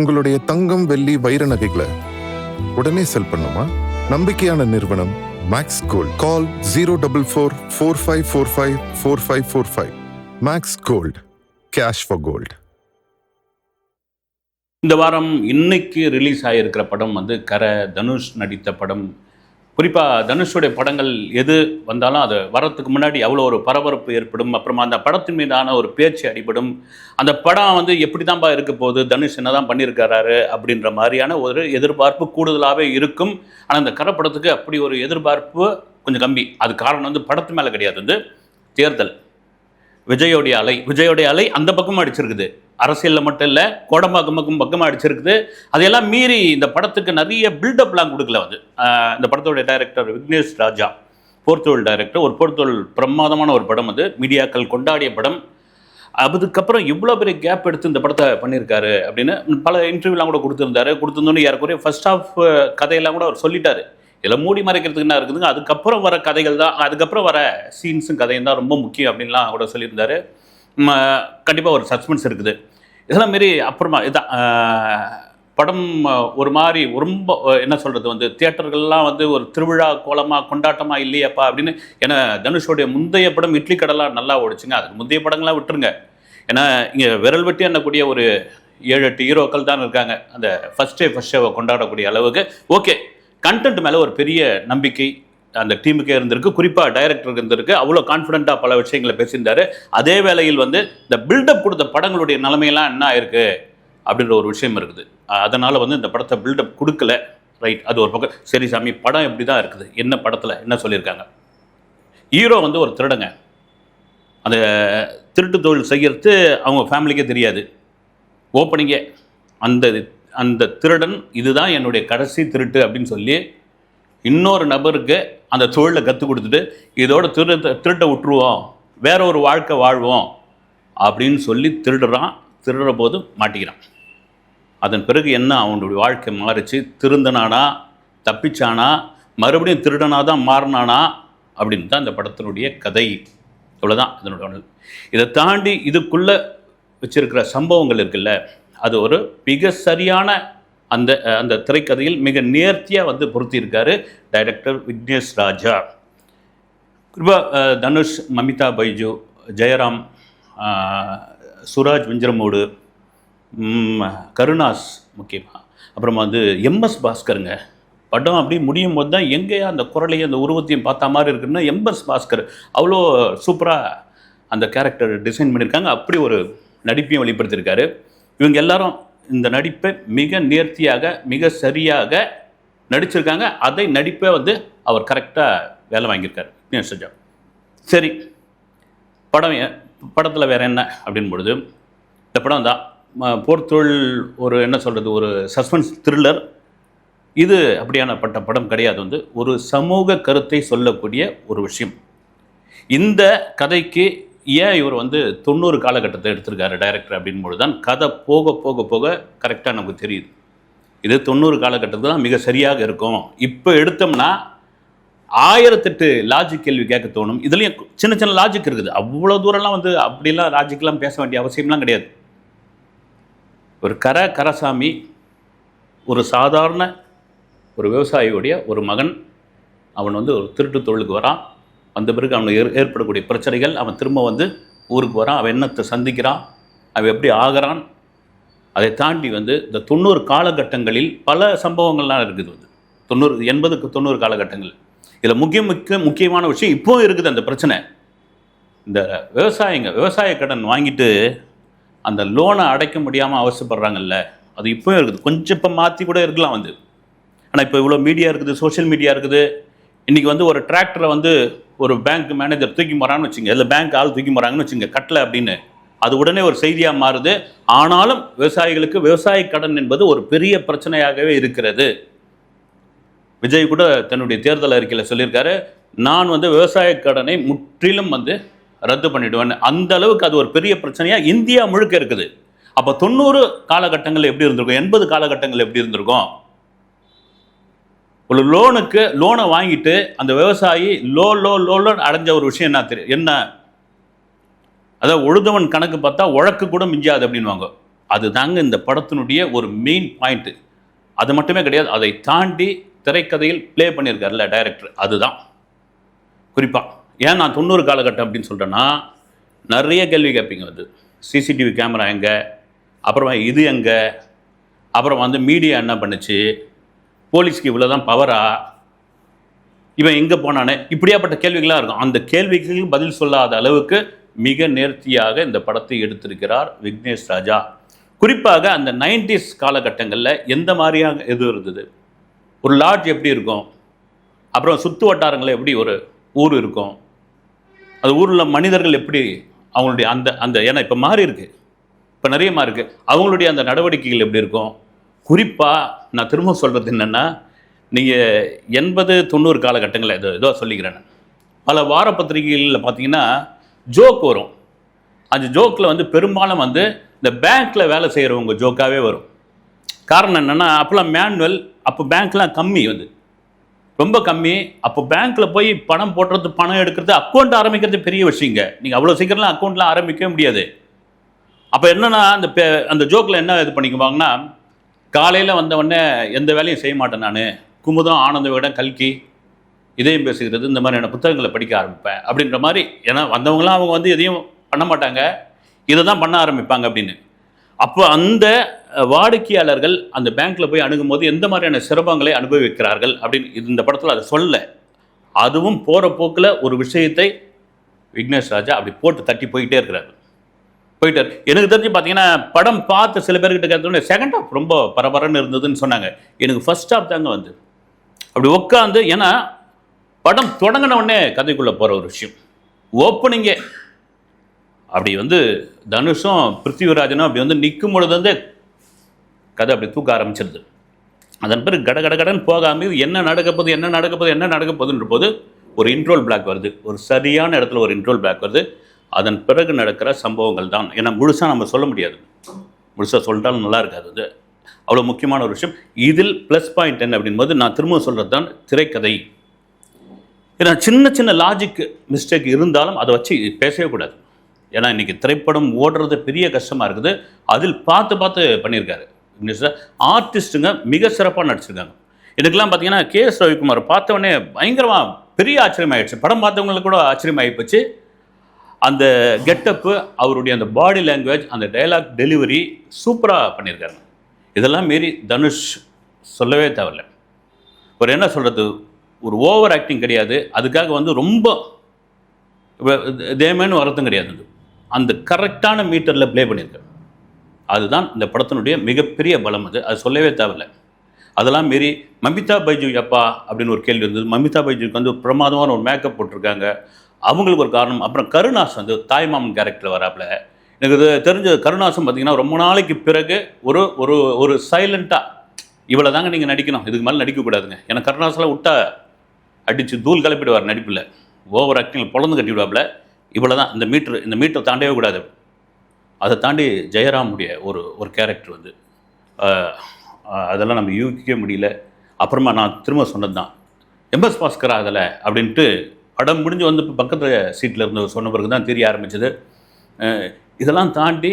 உங்களுடைய தங்கம், வெள்ளி, வைர நகைகளை உடனே செல் பண்ணுமா? நம்பிக்கையான நிறுவனம் Max Gold. Call 04445454545. Max Gold, cash for gold. இந்த வாரம் இன்னைக்கு ரிலீஸ் ஆகியிருக்கிற படம் வந்து தனுஷ் நடித்த படம். குறிப்பாக தனுஷுடைய படங்கள் எது வந்தாலும் அது வரத்துக்கு முன்னாடி அவ்வளோ ஒரு பரபரப்பு ஏற்படும். அப்புறமா அந்த படத்தின் மீதான ஒரு பேச்சு அடிபடும். அந்த படம் வந்து எப்படி தான்ப்பா இருக்க போகுது, தனுஷ் என்ன தான் பண்ணியிருக்காரு அப்படின்ற மாதிரியான ஒரு எதிர்பார்ப்பு கூடுதலாகவே இருக்கும். ஆனால் அந்த படத்துக்கு அப்படி ஒரு எதிர்பார்ப்பு கொஞ்சம் கம்மி. அது காரணம் வந்து படத்து மேலே கிடையாது, வந்து தேர்தல். விஜயோடைய அலை அந்த பக்கமும் அடிச்சிருக்குது. அரசியலில் மட்டும் இல்லை, கோடம்பாக்கம் பக்கமாக அடிச்சிருக்குது. அதையெல்லாம் மீறி இந்த படத்துக்கு நிறைய பில்டப்லாம் கொடுக்கல. வந்து இந்த படத்தோடைய டைரக்டர் விக்னேஷ் ராஜா, போர்த்தொழில் டைரக்டர். ஒரு போர்த்தொழில் பிரமாதமான ஒரு படம், அது மீடியாக்கள் கொண்டாடிய படம். அதுக்கப்புறம் இவ்வளோ பெரிய கேப் எடுத்து இந்த படத்தை பண்ணியிருக்காரு அப்படின்னு பல இன்டர்வியூலாம் கூட கொடுத்துருந்தோன்னு யாருக்குரிய ஃபர்ஸ்ட் ஆஃப் கதையெல்லாம் கூட அவர் சொல்லிட்டாரு. இதில் மூடி மறைக்கிறதுக்கு என்ன இருக்குதுங்க, அதுக்கப்புறம் வர கதைகள் தான், அதுக்கப்புறம் வர சீன்ஸும் கதையும் தான் ரொம்ப முக்கியம் அப்படின்லாம் கூட சொல்லியிருந்தாரு. கண்டிப்பாக ஒரு சஸ்பென்ஸ் இருக்குது. இதெல்லாம் மாரி அப்புறமா இதான் படம் ஒரு மாதிரி ரொம்ப என்ன சொல்கிறது, வந்து தியேட்டர்கள்லாம் வந்து ஒரு திருவிழா கோலமாக கொண்டாட்டமாக இல்லையாப்பா அப்படின்னு. ஏன்னா தனுஷோடைய முந்தைய படம் இட்லி கடலாம் நல்லா ஓடிச்சுங்க. அதுக்கு முந்தைய படங்கள்லாம் விட்டுருங்க. ஏன்னா இங்கே விரல் வெட்டி எண்ணக்கூடிய ஒரு 7-8 ஹீரோக்கள் தான் இருக்காங்க அந்த ஃபஸ்ட் ஷோவை கொண்டாடக்கூடிய அளவுக்கு. ஓகே, கண்டென்ட் மேலே ஒரு பெரிய நம்பிக்கை அந்த டீமுக்கே இருந்திருக்கு, குறிப்பாக டைரக்டருக்கு இருந்திருக்கு. அவ்வளோ கான்ஃபிடென்ட்டாக பல விஷயங்களை பேசியிருந்தார். அதே வேளையில் வந்து இந்த பில்டப் கொடுத்த படங்களுடைய நிலைமையெல்லாம் என்ன ஆயிருக்கு அப்படின்ற ஒரு விஷயம் இருக்குது. அதனால் வந்து இந்த படத்தை பில்டப் கொடுக்கல. ரைட், அது ஒரு பக்கம். சரி சாமி, படம் எப்படி தான் இருக்குது, என்ன படத்தில் என்ன சொல்லியிருக்காங்க? ஹீரோ வந்து ஒரு திருடங்க. அந்த திருட்டு தொழில் செய்கிறது அவங்க ஃபேமிலிக்கே தெரியாது. ஓப்பனிங்கே அந்த திருடன் இதுதான் என்னுடைய கடைசி திருட்டு அப்படின்னு சொல்லி இன்னொரு நபருக்கு அந்த தொழிலை கற்றுக் கொடுத்துட்டு இதோட திருட்டை விட்டுருவோம், வேற ஒரு வாழ்க்கை வாழ்வோம் அப்படின்னு சொல்லி திருடுற போது மாட்டிக்கிறான். அதன் பிறகு என்ன அவனுடைய வாழ்க்கை மாறிச்சு, திருந்தனானா, தப்பிச்சானா, மறுபடியும் திருடனாக தான் மாறினானா அப்படின்னு தான் இந்த படத்தினுடைய கதை. இவ்வளோதான் இதனுடைய. இதை தாண்டி இதுக்குள்ளே வச்சிருக்கிற சம்பவங்கள் இருக்குல்ல, அது ஒரு மிக சரியான அந்த திரைக்கதையில் மிக நேர்த்தியாக வந்து பொருத்தியிருக்காரு டைரக்டர் விக்னேஷ் ராஜா. குறிப்பாக தனுஷ், மமிதா பைஜு, ஜெயராம், சுராஜ் வெஞ்சரமூடு, கருணாஸ் முக்கியமாக, அப்புறமா வந்து எம்எஸ் பாஸ்கருங்க. படம் அப்படி முடியும் போது தான் எங்கேயா அந்த குரலையும் அந்த உருவத்தையும் பார்த்த மாதிரி இருக்குன்னா எம்எஸ் பாஸ்கர் அவ்வளோ சூப்பராக அந்த கேரக்டர் டிசைன் பண்ணியிருக்காங்க. அப்படி ஒரு நடிப்பையும் வெளிப்படுத்தியிருக்காரு. இவங்க எல்லாரும் இந்த நடிப்பை மிக நேர்த்தியாக மிக சரியாக நடிச்சிருக்காங்க. அதை நடிப்பை வந்து அவர் கரெக்டாக வேலை வாங்கியிருக்காரு விக்னேஷ் ராஜா. சரி, படத்தில் வேறு என்ன அப்படின் பொழுது, இந்த படம் தான் போர்த்தொழில் ஒரு என்ன சொல்கிறது, ஒரு சஸ்பென்ஸ் த்ரில்லர். இது அப்படியானப்பட்ட படம் கிடையாது. வந்து ஒரு சமூக கருத்தை சொல்லக்கூடிய ஒரு விஷயம். இந்த கதைக்கு ஏன் இவர் வந்து 90 காலகட்டத்தை எடுத்திருக்காரு டைரக்டர் அப்படின்பொழுது தான் கதை போக போக போக கரெக்டாக நமக்கு தெரியுது. இது 90 காலகட்டத்தில் தான் மிக சரியாக இருக்கும். இப்போ எடுத்தோம்னா 1008 லாஜிக் கேள்வி கேட்க தோணும். இதுலேயும் சின்ன சின்ன லாஜிக் இருக்குது. அவ்வளோ தூரம்லாம் வந்து அப்படிலாம் லாஜிக்லாம் பேச வேண்டிய அவசியம்லாம் கிடையாது. ஒரு கரசாமி, ஒரு சாதாரண ஒரு விவசாயியுடைய ஒரு மகன், அவன் வந்து ஒரு திருட்டு தொழிலுக்கு வரான். வந்த பிறகு அவனுக்கு ஏற்படக்கூடிய பிரச்சனைகள், அவன் திரும்ப வந்து ஊருக்கு வரான், அவன் என்னத்தை சந்திக்கிறான், அவன் எப்படி ஆகிறான். அதை தாண்டி வந்து இந்த 90 காலகட்டங்களில் பல சம்பவங்கள்லாம் இருக்குது. வந்து 80 90 காலகட்டங்கள். இதில் முக்கியமான விஷயம் இப்போ இருக்குது அந்த பிரச்சனை. இந்த விவசாய கடன் வாங்கிட்டு அந்த லோனை அடைக்க முடியாமல் அவசரப்படுறாங்கல்ல, அது இப்போயும் இருக்குது. கொஞ்சம் இப்போ மாற்றி கூட இருக்கலாம் வந்து. ஆனால் இப்போ இவ்வளோ மீடியா இருக்குது, சோஷியல் மீடியா இருக்குது. இன்றைக்கி வந்து ஒரு டிராக்டரை வந்து ஒரு பேங்க் மேனேஜர் தூக்கி போகிறான்னு வச்சுங்க, இல்லை பேங்க் ஆள் தூக்கி போகிறாங்கன்னு வச்சுங்க, கட்டலை அப்படின்னு, அது உடனே ஒரு செய்தியாக மாறுது. ஆனாலும் விவசாயிகளுக்கு விவசாய கடன் என்பது ஒரு பெரிய பிரச்சனையாகவே இருக்கிறது. விஜய் கூட தன்னுடைய தேர்தல் அறிக்கையில் சொல்லியிருக்காரு, நான் வந்து விவசாய கடனை முற்றிலும் வந்து ரத்து பண்ணிவிடுவேன். அந்த அளவுக்கு அது ஒரு பெரிய பிரச்சனையாக இந்தியா முழுக்க இருக்குது. அப்போ 90 காலகட்டங்கள் எப்படி இருந்திருக்கும், 80 காலகட்டங்கள் எப்படி இருந்திருக்கும்? ஒரு லோனை வாங்கிட்டு அந்த விவசாயி லோன் அடைஞ்ச ஒரு விஷயம் என்ன அதாவது உழுதவன் கணக்கு பார்த்தா உழக்கு கூட மிஞ்சாது அப்படின்வாங்க. அதுதாங்க இந்த படத்தினுடைய ஒரு மெயின் பாயிண்ட்டு. அது மட்டுமே கிடையாது, அதை தாண்டி திரைக்கதையில் ப்ளே பண்ணியிருக்காருல்ல டைரக்டர், அதுதான் குறிப்பாக. ஏன் நான் 90 காலகட்டம் அப்படின்னு சொல்கிறேன்னா, நிறைய கேள்வி கேட்பீங்க. வந்து சிசிடிவி கேமரா எங்கே, அப்புறமா இது எங்கே, அப்புறம் வந்து மீடியா என்ன பண்ணுச்சு, போலீஸ்க்கு இவ்வளோ தான் பவரா, இவன் எங்கே போனானே, இப்படியாப்பட்ட கேள்விகளாக இருக்கும். அந்த கேள்விகளுக்கு பதில் சொல்லாத அளவுக்கு மிக நேர்த்தியாக இந்த படத்தை எடுத்திருக்கிறார் விக்னேஷ் ராஜா. குறிப்பாக அந்த 90s காலகட்டங்களில் எந்த மாதிரியாக எது இருந்தது, ஒரு லாட்ஜ் எப்படி இருக்கும், அப்புறம் சுற்று வட்டாரங்களில் எப்படி ஒரு ஊர் இருக்கும், அது ஊரில் மனிதர்கள் எப்படி அவங்களுடைய அந்த அந்த ஏன்னா இப்போ மாறி இருக்கு, இப்போ நிறைய மாறி இருக்கு, அவங்களுடைய அந்த நடவடிக்கைகள் எப்படி இருக்கும். குறிப்பாக நான் திரும்ப சொல்கிறது என்னென்னா, நீங்கள் 80-90 காலகட்டங்களில் ஏதோ சொல்லிக்கிறேன், பல வார பத்திரிகைகளில் பார்த்தீங்கன்னா ஜோக் வரும். அந்த ஜோக்கில் வந்து பெரும்பாலும் வந்து இந்த பேங்க்கில் வேலை செய்கிறவங்க ஜோக்காகவே வரும். காரணம் என்னென்னா, அப்போல்லாம் மேனுவல், அப்போ பேங்க்லாம் கம்மி, வந்து ரொம்ப கம்மி. அப்போ பேங்க்கில் போய் பணம் போடுறது, பணம் எடுக்கிறது, அக்கௌண்ட் ஆரம்பிக்கிறது பெரிய விஷயங்க. நீங்கள் அவ்வளோ சீக்கிரம்லாம் அக்கௌண்ட்லாம் ஆரம்பிக்கவே முடியாது. அப்போ என்னென்னா, அந்த ஜோக்கில் என்ன இது பண்ணிக்குவாங்கன்னா, காலையில் வந்தவொடனே எந்த வேலையும் செய்ய மாட்டேன் நான், குமுதம், ஆனந்த விகடன், கல்கி, இதயம் பேசுகிறது, இந்த மாதிரியான புத்தகங்களை படிக்க ஆரம்பிப்பேன் அப்படின்ற மாதிரி. ஏன்னா வந்தவங்களாம் அவங்க வந்து எதையும் பண்ண மாட்டாங்க, இதை தான் பண்ண ஆரம்பிப்பாங்க அப்படின்னு. அப்போ அந்த வாடிக்கையாளர்கள் அந்த பேங்க்கில் போய் அணுகும் போது எந்த மாதிரியான சிரமங்களை அனுபவிக்கிறார்கள் அப்படின்னு இந்த படத்தில் அதை சொல்ல. அதுவும் போகிற போக்கில் ஒரு விஷயத்தை விக்னேஷ் ராஜா அப்படி போட்டு தட்டி போயிட்டே இருக்கிறார். எனக்கு தெரிஞ்சு பார்த்தீங்கன்னா, படம் பார்த்து சில பேர்கிட்ட கேட்டோன்னே செகண்ட் ஹாஃப் ரொம்ப பரபரன்னு இருந்ததுன்னு சொன்னாங்க. எனக்கு ஃபர்ஸ்ட் ஹாஃப் தாங்க வந்து அப்படி உட்காந்து, ஏன்னா படம் தொடங்கின உடனே கதைக்குள்ளே போகிற ஒரு விஷயம், ஓப்பனிங்கே அப்படி வந்து தனுஷும் பிருத்திவிராஜனும் அப்படி வந்து நிற்கும் பொழுது வந்து கதை அப்படி தூக்க ஆரம்பிச்சிருது. அதன் பிறகு கடன் போகாமல் என்ன நடக்க போகுதுன்ற போது ஒரு இன்ட்ரோல் பிளாக் வருது, ஒரு சரியான இடத்துல ஒரு இன்ட்ரோல் பிளாக் வருது. அதன் பிறகு நடக்கிற சம்பவங்கள் தான். ஏன்னா முழுசாக நம்ம சொல்ல முடியாது, முழுசாக சொல்லிட்டாலும் நல்லா இருக்காது. அது அவ்வளோ முக்கியமான ஒரு விஷயம். இதில் ப்ளஸ் பாயிண்ட் என்ன அப்படின்போது, நான் திரும்ப சொல்கிறது தான் திரைக்கதை. ஏன்னா சின்ன லாஜிக் மிஸ்டேக் இருந்தாலும் அதை வச்சு பேசவே கூடாது. ஏன்னா இன்றைக்கி திரைப்படம் ஓடுறது பெரிய கஷ்டமாக இருக்குது. அதில் பார்த்து பண்ணியிருக்காரு ஆர்டிஸ்ட்டுங்க, மிக சிறப்பாக நடிச்சிருக்காங்க. எனக்குலாம் பார்த்தீங்கன்னா KS ரவிக்குமார் பார்த்தவொடனே பயங்கரமாக பெரிய ஆச்சரியமாயிடுச்சு. படம் பார்த்தவங்களுக்கு கூட ஆச்சரியமாகி போச்சு. அந்த கெட்டப்பு, அவருடைய அந்த பாடி லாங்குவேஜ், அந்த டைலாக் டெலிவரி சூப்பராக பண்ணியிருக்காங்க. இதெல்லாம் மீறி தனுஷ் சொல்லவே தேவையில்லை. ஒரு என்ன சொல்கிறது, ஒரு ஓவர் ஆக்டிங் கிடையாது, அதுக்காக வந்து ரொம்ப தேமேன்னு வரதும் கிடையாது. அந்த கரெக்டான மீட்டரில் ப்ளே பண்ணியிருக்காரு. அதுதான் இந்த படத்தினுடைய மிகப்பெரிய பலம். அது சொல்லவே தேவையில்லை. அதெல்லாம் மீறி மமிதா பைஜு எப்பா அப்படின்னு ஒரு கேள்வி இருந்தது. மமிதா பைஜுக்கு வந்து பிரமாதமான ஒரு மேக்கப் போட்டிருக்காங்க, அவங்களுக்கு ஒரு காரணம். அப்புறம் கருணாஸ் வந்து தாய்மாமன் கேரக்டர் வராப்புல. எனக்கு இது தெரிஞ்ச கருணாசும் பார்த்தீங்கன்னா ரொம்ப நாளைக்கு பிறகு ஒரு ஒரு ஒரு சைலண்ட்டாக, இவ்வளோ தாங்க நீங்கள் நடிக்கணும், இதுக்கு மேலே நடிக்கக்கூடாதுங்க. ஏன்னா கருணாஸ்லாம் விட்டா அடித்து தூள் கிளப்பிடுவார் நடிப்பில், ஓவர் ஆக்டிங்கில் பொழந்து கட்டிவிடுவாப்புல. இவ்வளோ தான், இந்த மீட்டர் தாண்டவே கூடாது. அதை தாண்டி ஜெயராமுடைய ஒரு கேரக்டர் வந்து அதெல்லாம் நம்ம யூகிக்கவே முடியல. அப்புறமா நான் திரும்ப சொன்னது தான், MS பாஸ்கரா அதில் அப்படின்ட்டு படம் முடிஞ்சு வந்து இப்போ பக்கத்து சீட்டில் இருந்து சொன்ன பிறகு தான் தெரிய ஆரம்பிச்சது. இதெல்லாம் தாண்டி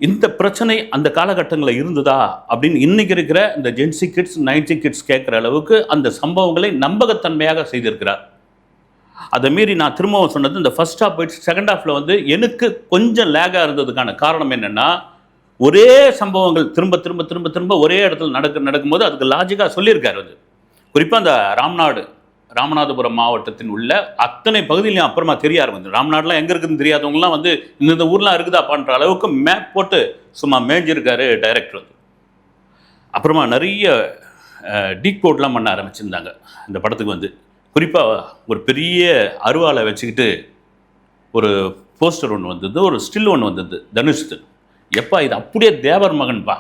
இந்த பிரச்சனை அந்த காலகட்டங்களில் இருந்ததா அப்படின்னு இன்றைக்கி இருக்கிற இந்த ஜென்சி கிட்ஸ் 90 கிட்ஸ் கேட்குற அளவுக்கு அந்த சம்பவங்களை நம்பகத்தன்மையாக செய்திருக்கிறார். அதை மீறி நான் திரும்பவும் சொன்னது, இந்த ஃபர்ஸ்ட் ஹாஃப் போயிட்டு செகண்ட் ஹாஃபில் வந்து எனக்கு கொஞ்சம் லேகாக இருந்ததுக்கான காரணம் என்னென்னா, ஒரே சம்பவங்கள் திரும்ப ஒரே இடத்துல நடக்கும்போது அதுக்கு லாஜிக்காக சொல்லியிருக்காரு. அது குறிப்பாக அந்த ராமநாதபுரம் மாவட்டத்தின் உள்ள அத்தனை பகுதியிலையும் அப்புறமா தெரிய ஆரம்பிச்சு. ராம்நாடுலாம் எங்கே இருக்குதுன்னு தெரியாதவங்களாம் வந்து இந்த ஊர்லாம் இருக்குதாப்பான்ற அளவுக்கு மேப் போட்டு சும்மா மேய்ஞ்சிருக்காரு டைரக்டர் வந்து. அப்புறமா நிறைய டீகோட்லாம் பண்ண ஆரம்பிச்சிருந்தாங்க இந்த படத்துக்கு வந்து. குறிப்பாக ஒரு பெரிய அருவாலை வச்சுக்கிட்டு ஒரு போஸ்டர் ஒன்று வந்தது, ஒரு ஸ்டில் ஒன்று வந்தது தனுஷ்து. எப்பா இது அப்படியே தேவர் மகன்பா,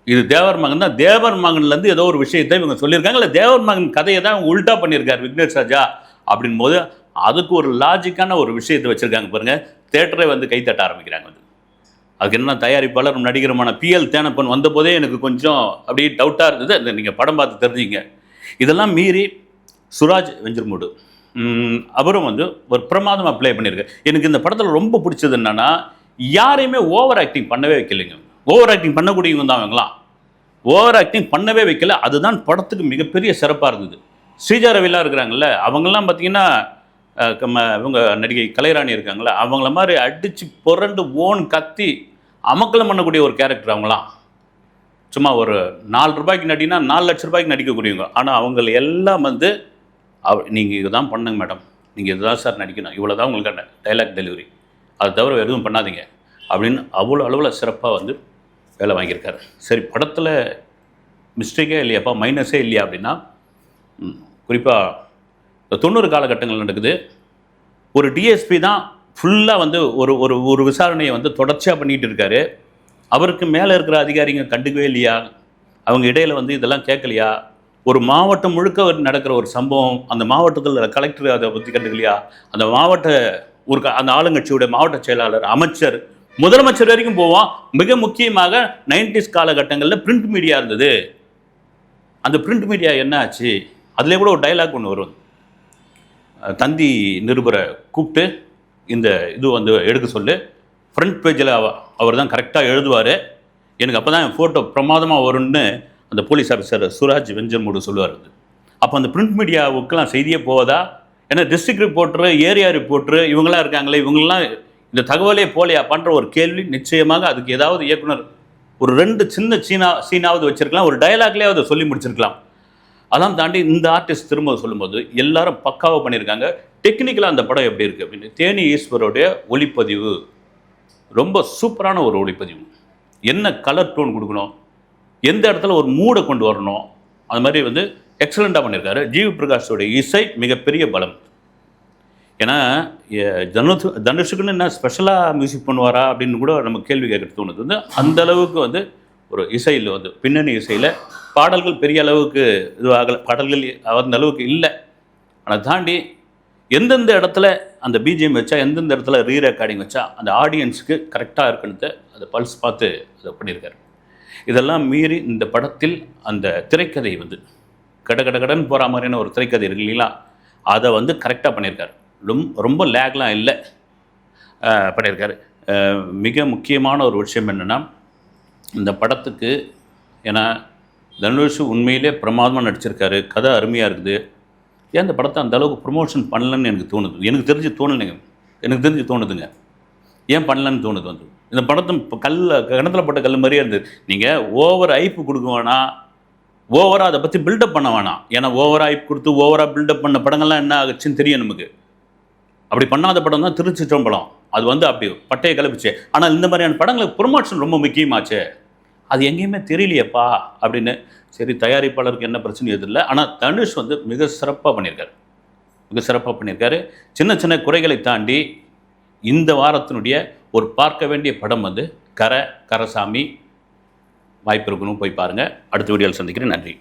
இது தேவர் மகன் தான். தேவர் மகன்லேருந்து ஏதோ ஒரு விஷயத்தை இவங்க சொல்லியிருக்காங்க, இல்லை தேவர் மகன் கதையை தான் உல்ட்டா பண்ணியிருக்காரு விக்னேஷ் ராஜா அப்படின் போது அதுக்கு ஒரு லாஜிக்கான ஒரு விஷயத்தை வச்சுருக்காங்க பாருங்கள். தேட்டரை வந்து கைத்தட்ட ஆரம்பிக்கிறாங்க வந்து. அதுக்கு என்ன, தயாரிப்பாளர் நடிகருமான PL தேனப்பன் வந்தபோதே எனக்கு கொஞ்சம் அப்படியே டவுட்டாக இருந்தது. அந்த நீங்கள் படம் பார்த்து தெரிஞ்சிங்க. இதெல்லாம் மீறி சுராஜ் வெஞ்சர்மூடு அவரும் வந்து ஒரு பிரமாதமாக ப்ளே பண்ணியிருக்கு. எனக்கு இந்த படத்தில் ரொம்ப பிடிச்சது என்னென்னா, யாரையுமே ஓவர் ஆக்டிங் பண்ணவே வைக்கலைங்க. ஓவர் ஆக்டிங் பண்ணக்கூடியவங்க தான் அவங்களாம். ஓவர் ஆக்டிங் பண்ணவே வைக்கல. அதுதான் படத்துக்கு மிகப்பெரிய சிறப்பாக இருந்தது. ஸ்ரீஜா ரவிலாம் இருக்கிறாங்கல்ல, அவங்கெல்லாம் பார்த்தீங்கன்னா இவங்க நடிகை கலைராணி இருக்காங்களா, அவங்கள மாதிரி அடித்து புரண்டு ஓன் கத்தி அமக்கலம் பண்ணக்கூடிய ஒரு கேரக்டர் அவங்களாம். சும்மா ஒரு 4 ரூபாய்க்கு நடினா 4 லட்ச ரூபாய்க்கு நடிக்கக்கூடியவங்க. ஆனால் அவங்க எல்லாம் வந்து நீங்கள் இதுதான் பண்ணுங்க மேடம், நீங்கள் இதுதான் சார் நடிக்கணும், இவ்வளோ தான் உங்களுக்கான டைலாக் டெலிவரி, அதை தவிர எதுவும் பண்ணாதீங்க அப்படின்னு அவ்வளோ அளவில் சிறப்பாக வந்து வேலை வாங்கியிருக்காரு. சரி, படத்தில் மிஸ்டேக்கே இல்லையாப்பா, மைனஸே இல்லையா அப்படின்னா, குறிப்பாக இந்த 90 காலகட்டங்கள் நடக்குது. ஒரு டிஎஸ்பி தான் ஃபுல்லாக வந்து ஒரு ஒரு ஒரு விசாரணையை வந்து தொடர்ச்சியாக பண்ணிகிட்டு இருக்காரு. அவருக்கு மேலே இருக்கிற அதிகாரிங்க கண்டுக்கவே இல்லையா, அவங்க இடையில் வந்து இதெல்லாம் கேட்கலையா, ஒரு மாவட்டம் முழுக்க நடக்கிற ஒரு சம்பவம், அந்த மாவட்டத்தில் கலெக்டர் அதை பற்றி கண்டுக்கலையா, அந்த மாவட்ட அந்த ஆளுங்கட்சியோட மாவட்ட செயலாளர், அமைச்சர், முதலமைச்சர் வரைக்கும் போவோம். மிக முக்கியமாக 90s காலகட்டங்களில் பிரிண்ட் மீடியா இருந்தது. அந்த பிரிண்ட் மீடியா என்ன ஆச்சு, அதிலே கூட ஒரு டைலாக் ஒன்று வரும். தந்தி நிருபரை கூப்பிட்டு இந்த இது வந்து எடுக்க சொல்லு, ஃப்ரண்ட் பேஜில் அவர் தான் கரெக்டாக எழுதுவார், எனக்கு அப்போ தான் என் ஃபோட்டோ பிரமாதமாக வரும்னு அந்த போலீஸ் ஆஃபீஸர் சுராஜ் வெஞ்சமூடு சொல்லுவார். அப்போ அந்த பிரிண்ட் மீடியாவுக்கெல்லாம் செய்தியே போவதா? ஏன்னா டிஸ்ட்ரிக்ட் ரிப்போர்ட்ரு, ஏரியா ரிப்போர்ட்ரு இவங்களாம் இருக்காங்களே, இவங்கெல்லாம் இந்த தகவலே போலையா பண்ணுற ஒரு கேள்வி நிச்சயமாக அதுக்கு ஏதாவது இயக்குனர் ஒரு 2 சின்ன சீனாவது வச்சுருக்கலாம், ஒரு டைலாக்லேயே அதை சொல்லி முடிச்சிருக்கலாம். அதெல்லாம் தாண்டி இந்த ஆர்டிஸ்ட் திரும்ப சொல்லும்போது எல்லாரும் பக்காவாக பண்ணியிருக்காங்க. டெக்னிக்கலாக அந்த படம் எப்படி இருக்குது அப்படின்னு, தேனி ஈஸ்வரோடைய ஒளிப்பதிவு ரொம்ப சூப்பரான ஒரு ஒளிப்பதிவு. என்ன கலர் டோன் கொடுக்கணும், எந்த இடத்துல ஒரு மூடை கொண்டு வரணும், அது மாதிரி வந்து எக்ஸலண்ட்டாக பண்ணியிருக்காரு. ஜிவி பிரகாஷோடைய இசை மிகப்பெரிய பலம். ஏன்னா தனுஷுக்குன்னு என்ன ஸ்பெஷலாக மியூசிக் பண்ணுவாரா அப்படின்னு கூட நம்ம கேள்வி கேட்கறது தோணுது. வந்து அந்த அளவுக்கு வந்து ஒரு இசையில் வந்து பின்னணி இசையில் பாடல்கள் பெரிய அளவுக்கு இதுவாகலை, பாடல்கள் அந்த அளவுக்கு இல்லை. ஆனால் தாண்டி எந்தெந்த இடத்துல அந்த பிஜிஎம் வச்சா, எந்தெந்த இடத்துல ரீ ரெக்கார்டிங் வச்சா அந்த ஆடியன்ஸுக்கு கரெக்டாக இருக்குன்னு அதை பல்ஸ் பார்த்து அதை பண்ணியிருக்காரு. இதெல்லாம் மீறி இந்த படத்தில் அந்த திரைக்கதை வந்து கடன் போகிற மாதிரியான ஒரு திரைக்கதை இருக்கு இல்லைங்களா, அதை வந்து கரெக்டாக பண்ணியிருக்காரு. ரொம்ப லேக்லாம் இல்லை, பண்ணியிருக்காரு. மிக முக்கியமான ஒரு விஷயம் என்னென்னா, இந்த படத்துக்கு ஏன்னா தனுஷ் உண்மையிலே பிரமாதமாக நடிச்சிருக்காரு, கதை அருமையாக இருக்குது. ஏன் இந்த படத்தை அந்த அளவுக்கு ப்ரொமோஷன் பண்ணலன்னு எனக்கு தோணுது. எனக்கு தெரிஞ்சு தோணுதுங்க. ஏன் பண்ணலன்னு தோணுது வந்து இந்த படத்தை இப்போ கிணத்துல போட்ட கல் மாதிரியே இருந்தது. நீங்கள் ஓவர் ஐப்பு கொடுக்க வேணாம், ஓவராக அதை பற்றி பில்டப் பண்ண வேணாம். ஏன்னா ஓவராக ஐப் கொடுத்து ஓவராக பில்டப் பண்ண படங்கள்லாம் என்ன ஆகுச்சுன்னு தெரியும் நமக்கு. அப்படி பண்ணாத படம் தான் திருச்சிற்றம்பலம், அது வந்து அப்படி பட்டையை கிளப்பிச்சு. ஆனால் இந்த மாதிரியான படங்களுக்கு ப்ரொமோஷன் ரொம்ப முக்கியமாச்சு, அது எங்கேயுமே தெரியலையப்பா அப்படின்னு. சரி, தயாரிப்பாளருக்கு என்ன பிரச்சனையும் எது இல்லை. ஆனால் தனுஷ் வந்து மிக சிறப்பாக பண்ணியிருக்காரு. சின்ன சின்ன குறைகளை தாண்டி இந்த வாரத்தினுடைய ஒரு பார்க்க வேண்டிய படம் வந்து கரசாமி. வாய்ப்பு இருக்கணும், போய் பாருங்கள். அடுத்த வீடியோவில் சந்திக்கிறேன். நன்றி.